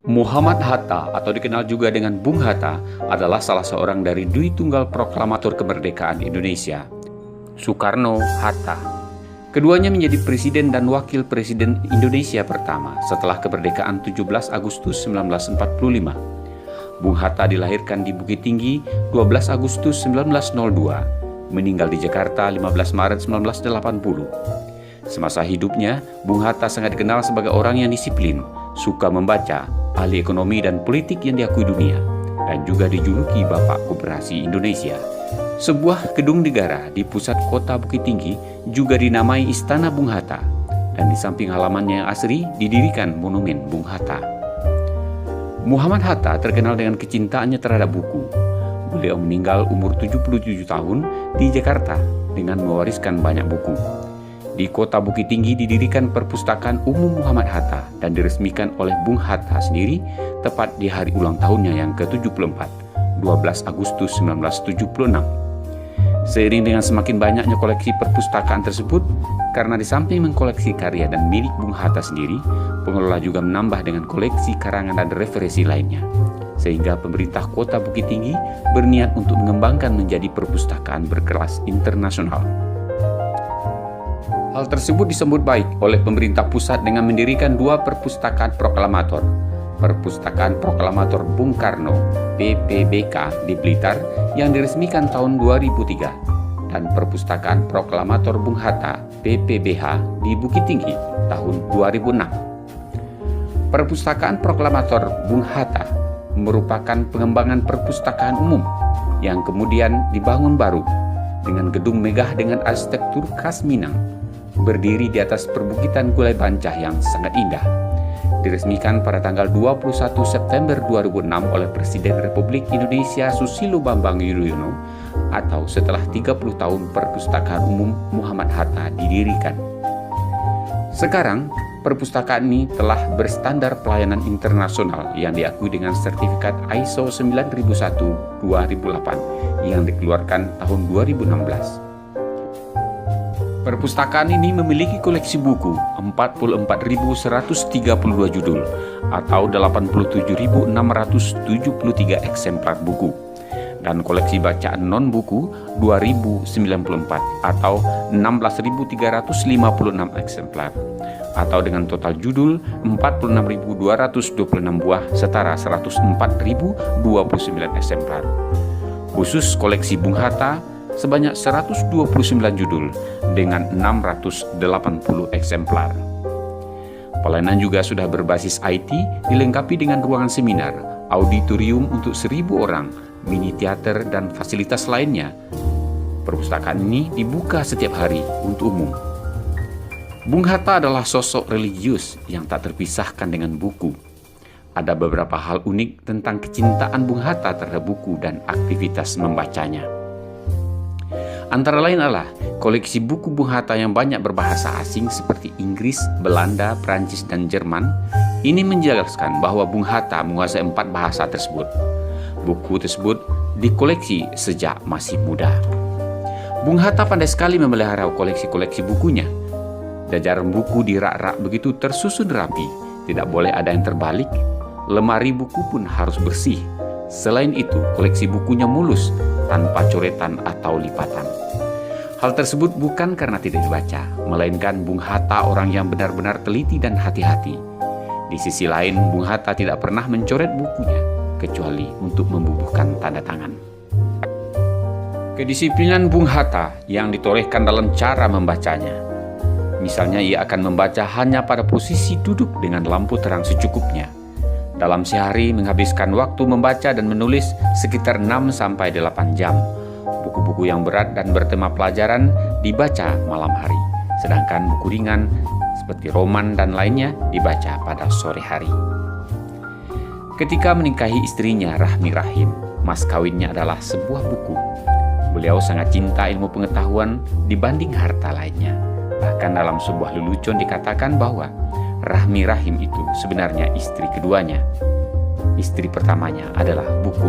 Muhammad Hatta atau dikenal juga dengan Bung Hatta adalah salah seorang dari Dui Tunggal Proklamator Kemerdekaan Indonesia, Soekarno-Hatta. Keduanya menjadi Presiden dan Wakil Presiden Indonesia pertama setelah kemerdekaan 17 Agustus 1945. Bung Hatta dilahirkan di Bukit Tinggi 12 Agustus 1902, meninggal di Jakarta 15 Maret 1980. Semasa hidupnya, Bung Hatta sangat dikenal sebagai orang yang disiplin, suka membaca, ahli ekonomi dan politik yang diakui dunia, dan juga dijuluki Bapak Koperasi Indonesia. Sebuah gedung negara di pusat kota Bukit Tinggi juga dinamai Istana Bung Hatta, dan di samping halamannya yang asri didirikan monumen Bung Hatta. Muhammad Hatta terkenal dengan kecintaannya terhadap buku. Beliau meninggal umur 77 tahun di Jakarta dengan mewariskan banyak buku. Di kota Bukit Tinggi didirikan Perpustakaan Umum Muhammad Hatta dan diresmikan oleh Bung Hatta sendiri tepat di hari ulang tahunnya yang ke-74, 12 Agustus 1976. Seiring dengan semakin banyaknya koleksi perpustakaan tersebut, karena di samping mengkoleksi karya dan milik Bung Hatta sendiri, pengelola juga menambah dengan koleksi karangan dan referensi lainnya. Sehingga pemerintah kota Bukit Tinggi berniat untuk mengembangkan menjadi perpustakaan berkelas internasional. Hal tersebut disambut baik oleh pemerintah pusat dengan mendirikan dua perpustakaan proklamator. Perpustakaan Proklamator Bung Karno (PPBK) di Blitar yang diresmikan tahun 2003 dan Perpustakaan Proklamator Bung Hatta (PPBH) di Bukit Tinggi tahun 2006. Perpustakaan Proklamator Bung Hatta merupakan pengembangan perpustakaan umum yang kemudian dibangun baru dengan gedung megah dengan arsitektur khas Minang, berdiri di atas perbukitan Gulai Bancah yang sangat indah. Diresmikan pada tanggal 21 September 2006 oleh Presiden Republik Indonesia Susilo Bambang Yudhoyono atau setelah 30 tahun Perpustakaan Umum Muhammad Hatta didirikan. Sekarang, perpustakaan ini telah berstandar pelayanan internasional yang diakui dengan sertifikat ISO 9001-2008 yang dikeluarkan tahun 2016. Perpustakaan ini memiliki koleksi buku 44.132 judul atau 87.673 eksemplar buku dan koleksi bacaan non-buku 2.094 atau 16.356 eksemplar atau dengan total judul 46.226 buah setara 104.029 eksemplar. Khusus koleksi Bung Hatta sebanyak 129 judul dengan 680 eksemplar. Pelayanan juga sudah berbasis IT, dilengkapi dengan ruangan seminar, auditorium untuk 1.000 orang, mini teater, dan fasilitas lainnya. Perpustakaan ini dibuka setiap hari untuk umum. Bung Hatta adalah sosok religius yang tak terpisahkan dengan buku. Ada beberapa hal unik tentang kecintaan Bung Hatta terhadap buku dan aktivitas membacanya. Antara lain adalah koleksi buku Bung Hatta yang banyak berbahasa asing seperti Inggris, Belanda, Prancis, dan Jerman. Ini menjelaskan bahwa Bung Hatta menguasai 4 bahasa tersebut. Buku tersebut dikoleksi sejak masih muda. Bung Hatta pandai sekali memelihara koleksi-koleksi bukunya. Jajaran buku di rak-rak begitu tersusun rapi, tidak boleh ada yang terbalik. Lemari buku pun harus bersih. Selain itu, koleksi bukunya mulus, tanpa coretan atau lipatan. Hal tersebut bukan karena tidak dibaca, melainkan Bung Hatta orang yang benar-benar teliti dan hati-hati. Di sisi lain, Bung Hatta tidak pernah mencoret bukunya, kecuali untuk membubuhkan tanda tangan. Kedisiplinan Bung Hatta yang ditorehkan dalam cara membacanya. Misalnya ia akan membaca hanya pada posisi duduk dengan lampu terang secukupnya. Dalam sehari menghabiskan waktu membaca dan menulis sekitar 6-8 jam. Buku-buku yang berat dan bertema pelajaran dibaca malam hari, sedangkan buku ringan seperti roman dan lainnya dibaca pada sore hari. Ketika menikahi istrinya Rahmi Rahim, mas kawinnya adalah sebuah buku. Beliau sangat cinta ilmu pengetahuan dibanding harta lainnya. Bahkan dalam sebuah lelucon dikatakan bahwa Rahmi Rahim itu sebenarnya istri keduanya. Istri pertamanya adalah buku.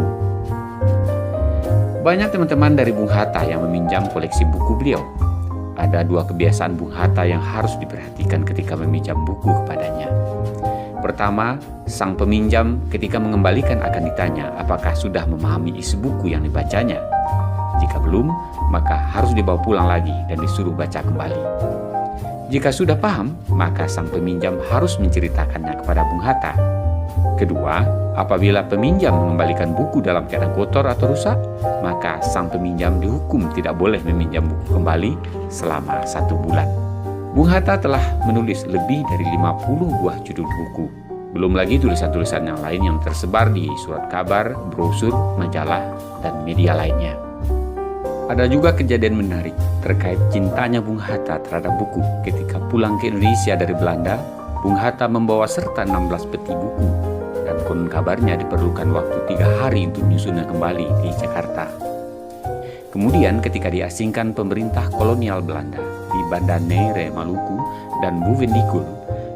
Banyak teman-teman dari Bung Hatta yang meminjam koleksi buku beliau. Ada 2 kebiasaan Bung Hatta yang harus diperhatikan ketika meminjam buku kepadanya. Pertama, sang peminjam ketika mengembalikan akan ditanya apakah sudah memahami isi buku yang dibacanya. Jika belum, maka harus dibawa pulang lagi dan disuruh baca kembali. Jika sudah paham, maka sang peminjam harus menceritakannya kepada Bung Hatta. Kedua, apabila peminjam mengembalikan buku dalam keadaan kotor atau rusak, maka sang peminjam dihukum tidak boleh meminjam buku kembali selama 1 bulan. Bung Hatta telah menulis lebih dari 50 buah judul buku. Belum lagi tulisan-tulisan yang lain yang tersebar di surat kabar, brosur, majalah, dan media lainnya. Ada juga kejadian menarik terkait cintanya Bung Hatta terhadap buku. Ketika pulang ke Indonesia dari Belanda, Bung Hatta membawa serta 16 peti buku. Dan konon kabarnya diperlukan waktu 3 hari untuk menyusunnya kembali di Jakarta. Kemudian ketika diasingkan pemerintah kolonial Belanda di Banda Neira, Maluku, dan Bouwendikul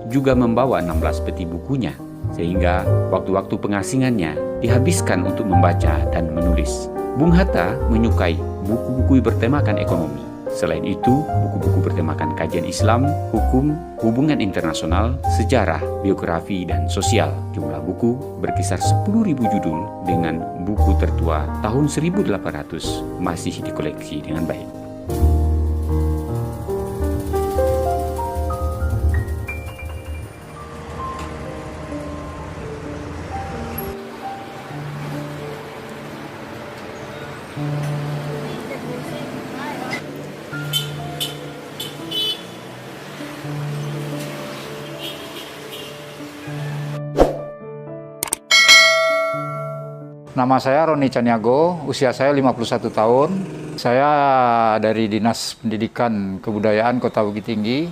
juga membawa 16 peti bukunya, sehingga waktu-waktu pengasingannya dihabiskan untuk membaca dan menulis. Bung Hatta menyukai buku-buku bertemakan ekonomi. Selain itu, buku-buku bertemakan kajian Islam, hukum, hubungan internasional, sejarah, biografi, dan sosial. Jumlah buku berkisar 10.000 judul dengan buku tertua tahun 1800 masih dikoleksi dengan baik. Nama saya Roni Caniago, usia saya 51 tahun. Saya dari Dinas Pendidikan Kebudayaan Kota Bukit Tinggi.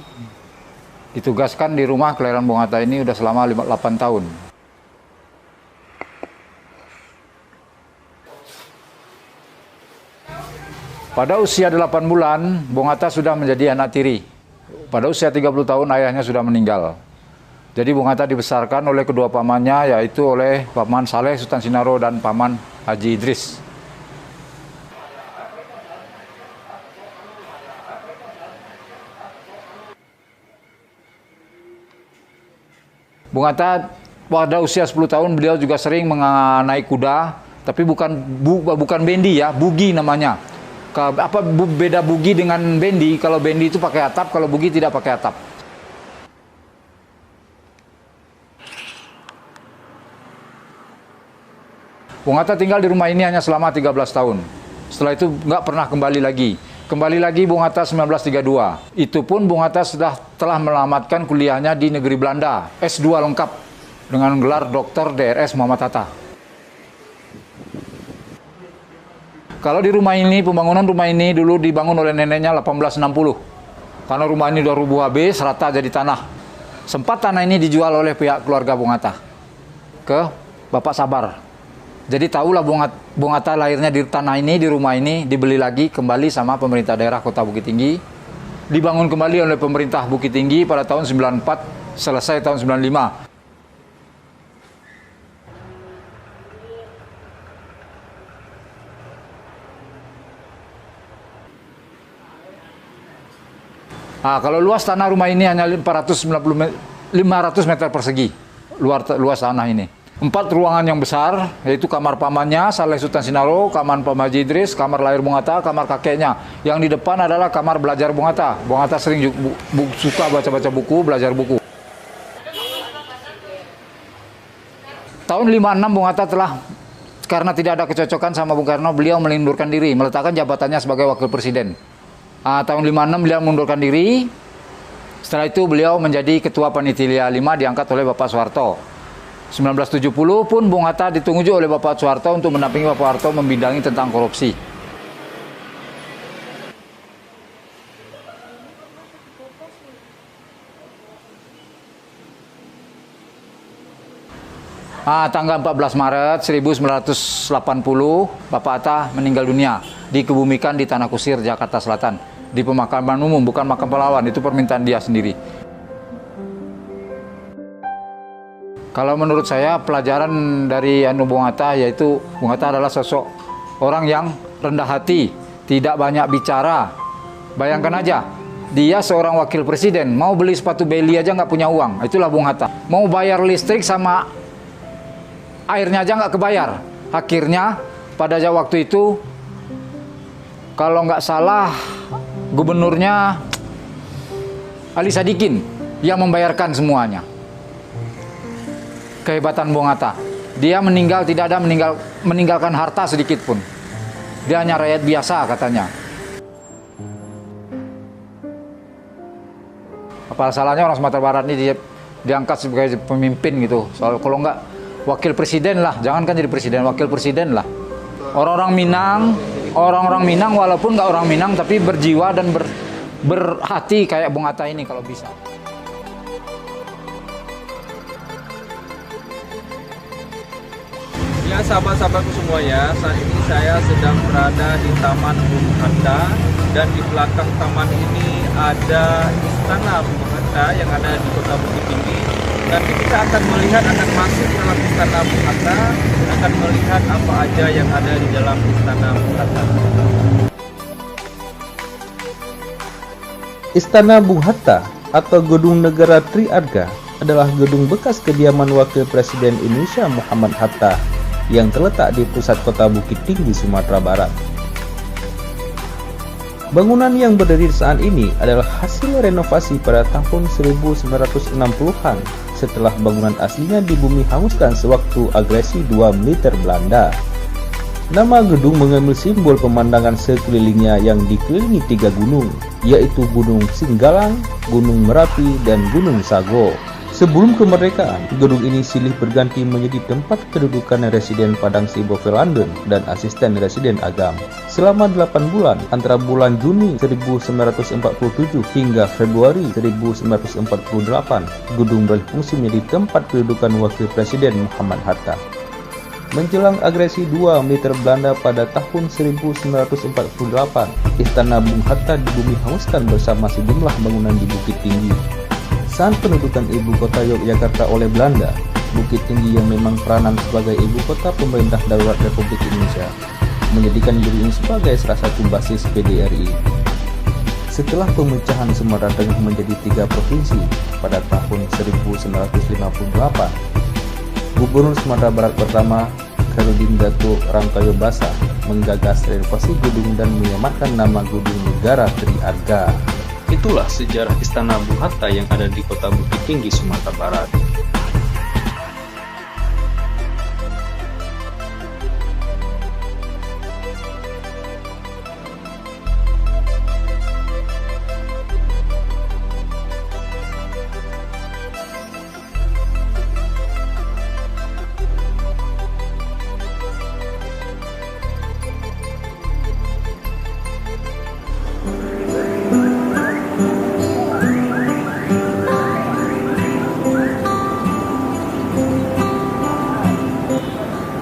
Ditugaskan di rumah Kelahiran Bung Hatta ini udah selama 8 tahun. Pada usia 8 bulan, Bung Hatta sudah menjadi anak tiri. Pada usia 30 tahun, ayahnya sudah meninggal. Jadi Bung Hatta dibesarkan oleh kedua pamannya, yaitu oleh Paman Saleh Sultan Sinaro dan Paman Haji Idris. Bung Hatta pada usia 10 tahun beliau juga sering naik kuda, tapi bukan bendi ya, bugi namanya. Beda bugi dengan bendi? Kalau bendi itu pakai atap, kalau bugi tidak pakai atap. Bung Hatta tinggal di rumah ini hanya selama 13 tahun. Setelah itu nggak pernah kembali lagi. Kembali lagi Bung Hatta 1932. Itu pun Bung Hatta telah melamatkan kuliahnya di negeri Belanda. S2 lengkap dengan gelar Dr. DRS Muhammad Hatta. Kalau di rumah ini, pembangunan rumah ini dulu dibangun oleh neneknya 1860. Karena rumah ini udah rubuh habis, rata jadi tanah. Sempat tanah ini dijual oleh pihak keluarga Bung Hatta ke Bapak Sabar. Jadi tahulah Bung Hatta lahirnya di tanah ini, di rumah ini, dibeli lagi kembali sama pemerintah daerah Kota Bukit Tinggi. Dibangun kembali oleh pemerintah Bukit Tinggi pada tahun 94, selesai tahun 95. Nah, kalau luas tanah rumah ini hanya 500 meter persegi, luas tanah ini. 4 ruangan yang besar, yaitu kamar pamannya, Saleh Sultan Sinaro, kamar Paman Haji Idris, kamar lahir Bung Hatta, kamar kakeknya. Yang di depan adalah kamar belajar Bung Hatta. Bung Hatta sering suka baca-baca buku, belajar buku. Tahun 56 Bung Hatta karena tidak ada kecocokan sama Bung Karno, beliau mengundurkan diri, meletakkan jabatannya sebagai wakil presiden. Tahun 56 beliau mengundurkan diri. Setelah itu beliau menjadi ketua panitia 5 diangkat oleh Bapak Soeharto. 1970 pun Bung Hatta ditunggu oleh Bapak Soeharto untuk mendampingi Bapak Soeharto membidangi tentang korupsi. Tanggal 14 Maret 1980 Bapak Hatta meninggal dunia, dikebumikan di Tanah Kusir, Jakarta Selatan, di pemakaman umum, bukan makam pahlawan, itu permintaan dia sendiri. Kalau menurut saya pelajaran dari Bung Hatta yaitu Bung Hatta adalah sosok orang yang rendah hati, tidak banyak bicara. Bayangkan aja, Dia seorang wakil presiden, mau beli sepatu Beli aja nggak punya uang. Itulah Bung Hatta. Mau bayar listrik sama airnya aja nggak kebayar. Akhirnya pada waktu itu, kalau nggak salah, gubernurnya Ali Sadikin yang membayarkan semuanya. Kehebatan Bung Hatta. Dia meninggal tidak ada meninggalkan harta sedikit pun. Dia hanya rakyat biasa katanya. Apa salahnya orang Sumatera Barat ini diangkat sebagai pemimpin gitu. Soal kalau nggak wakil presiden lah, jangankan jadi presiden, wakil presiden lah. Orang-orang Minang walaupun nggak orang Minang tapi berjiwa dan berhati kayak Bung Hatta ini kalau bisa. Ya, sahabat-sahabatku semuanya, saat ini saya sedang berada di Taman Bung Hatta, dan di belakang taman ini ada Istana Bung Hatta yang ada di Kota Bukit Tinggi. Nanti kita akan masuk ke dalam Istana Bung Hatta, akan melihat apa aja yang ada di dalam Istana Bung Hatta. Istana Bung Hatta atau Gedung Negara Tri Arga adalah gedung bekas kediaman Wakil Presiden Indonesia Muhammad Hatta yang terletak di pusat kota Bukit Tinggi, Sumatera Barat. Bangunan yang berdiri saat ini adalah hasil renovasi pada tahun 1960-an setelah bangunan aslinya dibumi hanguskan sewaktu agresi dua militer Belanda. Nama gedung mengambil simbol pemandangan sekelilingnya yang dikelilingi 3 gunung, yaitu Gunung Singgalang, Gunung Merapi, dan Gunung Sago. Sebelum kemerdekaan, gedung ini silih berganti menjadi tempat kedudukan Residen Padang Sibovel London dan Asisten Residen Agam. Selama 8 bulan, antara bulan Juni 1947 hingga Februari 1948, gedung berfungsi menjadi tempat kedudukan Wakil Presiden Muhammad Hatta. Menjelang agresi dua militer Belanda pada tahun 1948, Istana Bung Hatta dibumi hanguskan bersama sejumlah bangunan di Bukit Tinggi. Saat pendudukan ibu kota Yogyakarta oleh Belanda, Bukit Tinggi yang memang peranan sebagai ibu kota pemerintah darurat Republik Indonesia, menjadikan gedung ini sebagai salah satu basis PDRI. Setelah pemecahan Sumatera Tengah menjadi 3 provinsi pada tahun 1958, Gubernur Sumatera Barat pertama, Khairudin Dato Rangkayo Basa, menggagas renovasi gedung dan menyamarkan nama Gedung Negara Tri Arga. Itulah sejarah Istana Bung Hatta yang ada di Kota Bukit Tinggi, Sumatera Barat.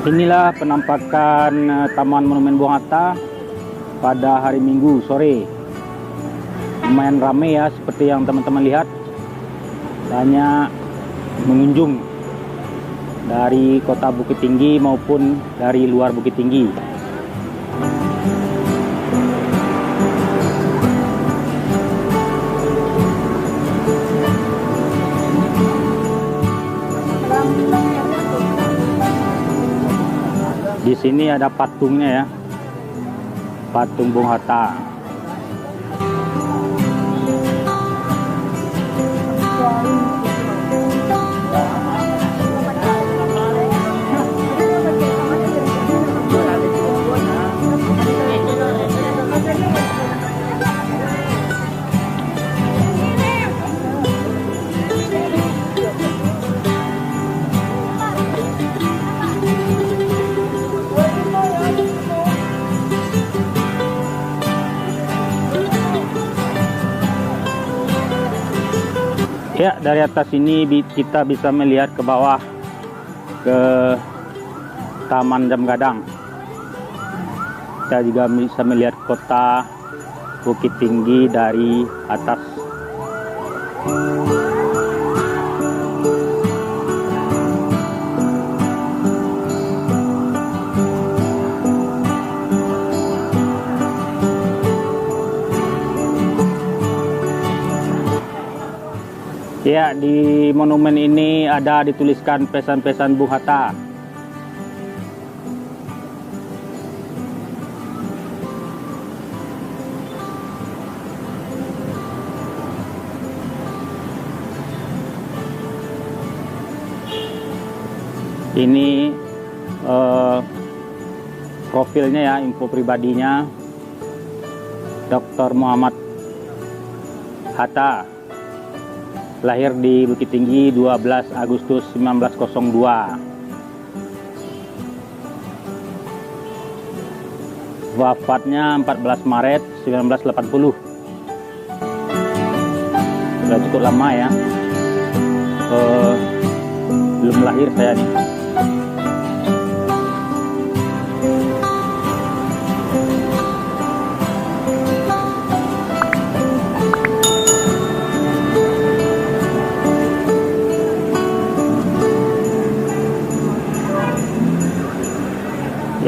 Inilah penampakan Taman Monumen Bung Hatta pada hari Minggu sore. Lumayan ramai ya, seperti yang teman-teman lihat. Banyak mengunjung dari kota Bukit Tinggi maupun dari luar Bukit Tinggi. Di sini ada patungnya ya, patung Bung Hatta. Ya, dari atas ini kita bisa melihat ke bawah ke Taman Jam Gadang. Kita juga bisa melihat kota Bukit Tinggi dari atas. Ya, di monumen ini ada dituliskan pesan-pesan Bung Hatta. Ini profilnya ya, info pribadinya Dr. Muhammad Hatta, lahir di Bukit Tinggi 12 Agustus 1902, wafatnya 14 Maret 1980. Sudah cukup lama ya, belum lahir saya nih.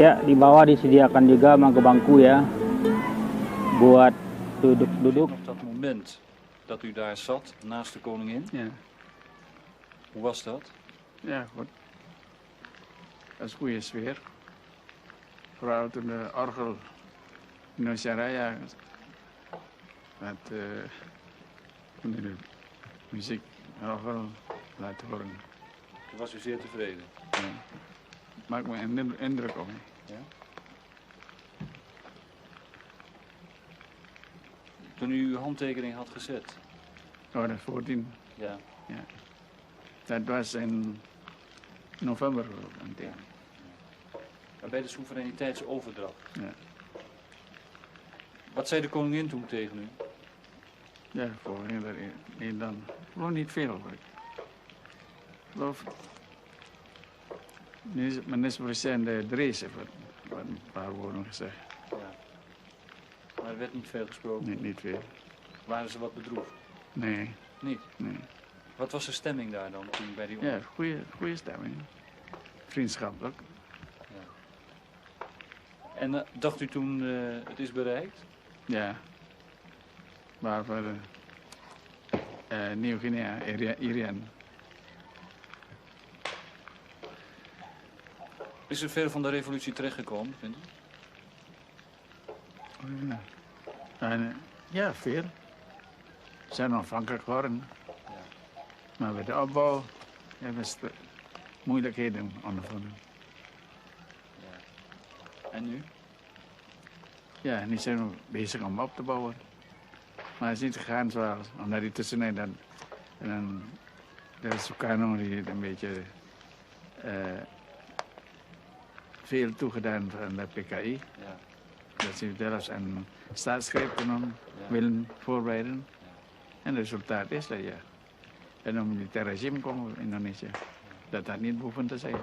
Ya, di bawah disediakan juga bangku-bangku ya, buat duduk-duduk. Op dat moment dat u daar zat, naast de koningin, Ja, hoe was dat? ja, goed. Dat is goede sfeer. Vooral toen de orgel Indonesia Raya, dat toen de muziek orgel laten horen. Toen was u zeer tevreden. Ja. Maakt me een indruk op. Ja? Toen u uw handtekening had gezet. Oh, dat 14. Ja. Ja. Dat was in november. Ja. Bij de soevereiniteitsoverdracht. Ja. Wat zei de koningin toen tegen u? Ja, voor Nederland. Gewoon niet veel. Hoor. Ik geloof, minister-president Drees heeft wat een paar woorden gezegd. Ja. Maar er werd niet veel gesproken. Niet veel. Waren ze wat bedroefd? Nee, Niet. nee. Wat was de stemming daar dan toen bij die Ja, goede stemming. Vriendschappelijk. En dacht u toen het is bereikt? Ja. Maar voor Nieuw-Guinea, Irian. Is er veel van de revolutie terechtgekomen, vindt u? Ja. En, ja, veel. Ze zijn onafhankelijk geworden. Ja. Maar bij de opbouw hebben ze moeilijkheden ondervonden. Ja. En nu? Ja, nu zijn we bezig om op te bouwen. Maar het is niet gegaan zoals, omdat die tussenin dan... En dan de Sukarno die het een beetje veel toegedaan van de PKI. Ja. Dat ze zelfs een staatsgreep genomen willen voorbereiden. En het resultaat is dat je in een militair regime komt in Indonesië. Dat dat niet hoeven te zijn.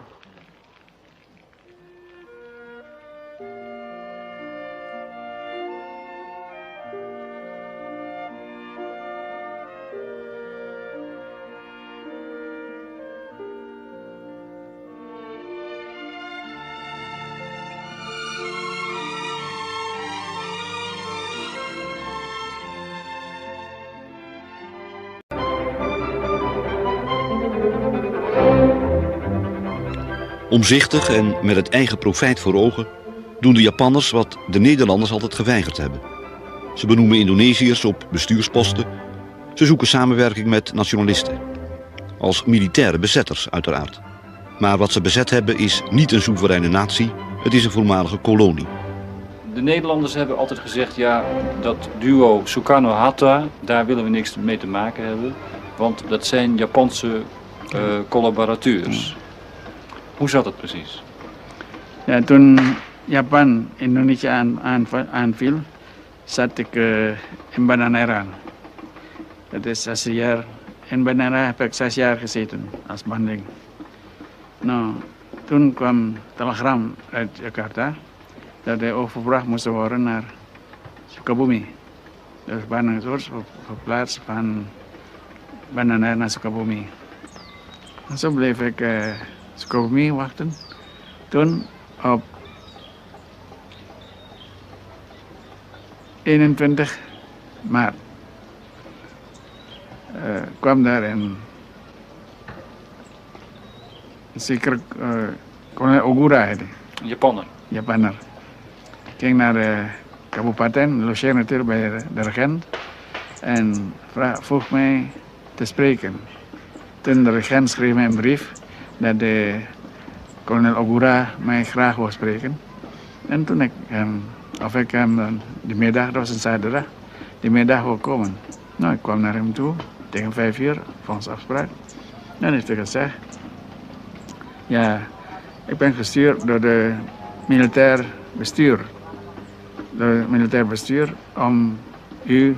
Omzichtig en met het eigen profijt voor ogen doen de Japanners wat de Nederlanders altijd geweigerd hebben. Ze benoemen Indonesiërs op bestuursposten. Ze zoeken samenwerking met nationalisten. Als militaire bezetters uiteraard. Maar wat ze bezet hebben is niet een soevereine natie, het is een voormalige kolonie. De Nederlanders hebben altijd gezegd, ja, dat duo Sukarno-Hatta, daar willen we niks mee te maken hebben. Want dat zijn Japanse collaborateurs. Hoe zat het precies? Ja, toen Japan Indonesia aanviel, zat ik in Bandanera. Dat is 6 jaar. In Bandanera heb ik 6 jaar gezeten als banding. Nou, toen kwam telegram uit Jakarta dat hij overgebracht moest worden naar Sukabumi. Dus Bandung wordt verplaatst van Bandanera naar Sukabumi. En zo bleef ik Sukabumi wachten. Toen op 21 maart kwam daar en zeker kolonel Ogura heette, Japanner. Japaner. Ging naar de kabupaten, logeerde natuurlijk bij de regent en vroeg mij te spreken. Toen de regent schreef mij een brief dat de kolonel Ogura mij graag wou spreken. En toen ik hem die middag, dat was een zaterdag, die middag wou komen. Nou, ik kwam naar hem toe tegen 5 uur, volgens afspraak. En heeft hij gezegd, ja, ik ben gestuurd door de militair bestuur. Om u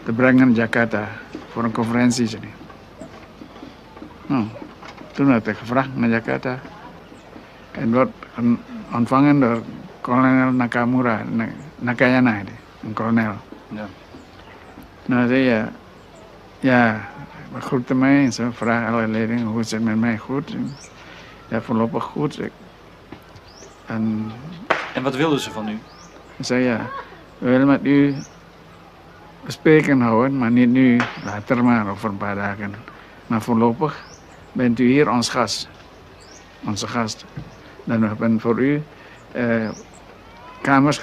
te brengen naar Jakarta voor een conferentie. Nou, toen had ik gevraagd naar Jakarta en werd ontvangen door kolonel Nakamura, Nakayana, een kolonel. Ja. Nou, zei je, ja, groette mij en zo, vraag alle leden hoe is het met mij goed. En, ja, voorlopig goed. En wat wilden ze van u? ik zei ja, we willen met u bespreken houden, maar niet nu, later maar, over een paar dagen. Maar voorlopig bent u hier ons gast, onze gast. Dan hebben we voor u kamers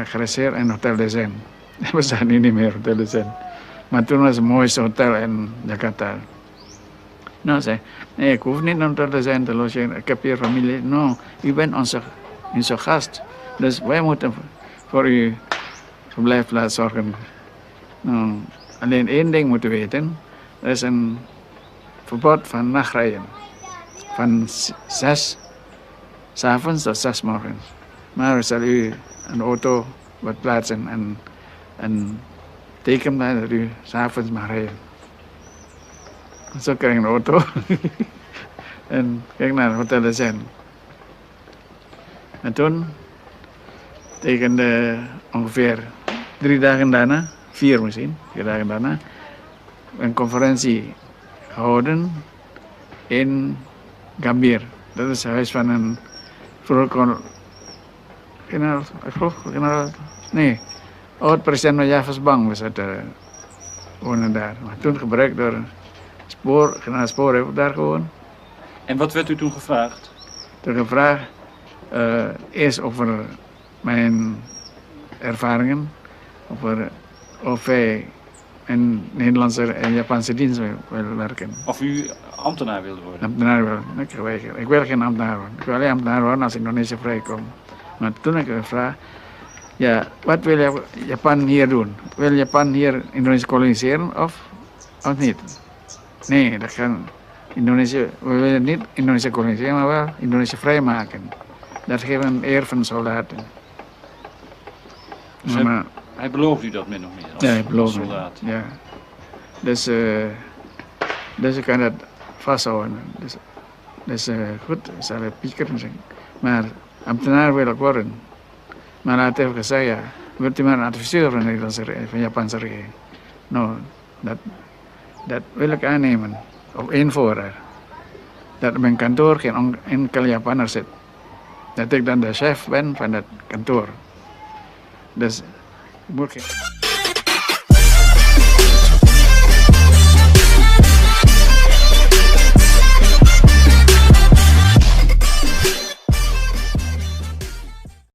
gereserveerd in Hotel de Zen. We zijn nu niet meer Hotel de Zen. Maar toen was het mooiste hotel in Jakarta. Nou, zei nee, ik hoef niet naar Hotel de Zen te logeren, ik heb hier familie. No, u bent onze gast. Dus wij moeten voor uw verblijfplaats zorgen. Nou, alleen één ding moeten weten. Er is een verbod van nachtrijden. Van 6 s'avonds tot 6 morgens. Maar we zullen u een auto wat plaatsen en teken dat u s'avonds mag rijden. Zo kreeg ik een auto. En ging naar het Hotel de Zen. En toen, tegen ongeveer 3 dagen daarna, 4 misschien, 4 dagen daarna, een conferentie gehouden in Gambir. Dat is het huis van een oud-president van Javasbank was het wonen daar. Maar toen gebruikt door generaal Spoor heeft daar gewoond. En wat werd u toen gevraagd? Toen gevraagd eerst over mijn ervaringen, over of wij in Nederlandse en Japanse dienst willen werken. Of u ambtenaar wilde worden? Ambtenaar wil ik geweigerd. Ik wil geen ambtenaar worden. Ik wil alleen ambtenaar worden als Indonesië vrijkomt. Maar toen heb ik gevraagd, ja, wat wil Japan hier doen? Wil Japan hier Indonesië koloniseren of niet? Nee, dat kan Indonesië, we willen niet Indonesië koloniseren, maar wel Indonesië vrijmaken. Dat geeft een eer van soldaten. Dus hij belooft u dat min of meer als, ja, hij belooft soldaat? Ja. Dus ik kan dat vasthouden. Dus goed, ik zal het piekeren zeggen. Maar ambtenaar wil ik worden. Maar hij heeft even gezegd, ja, wilt u maar een adviseur van de Japanse regering? Nou, dat wil ik aannemen. Op 1 voorraad. Dat mijn kantoor geen enkele Japaner zit. Dat ik dan de chef ben van dat kantoor. Dus ik moet geen...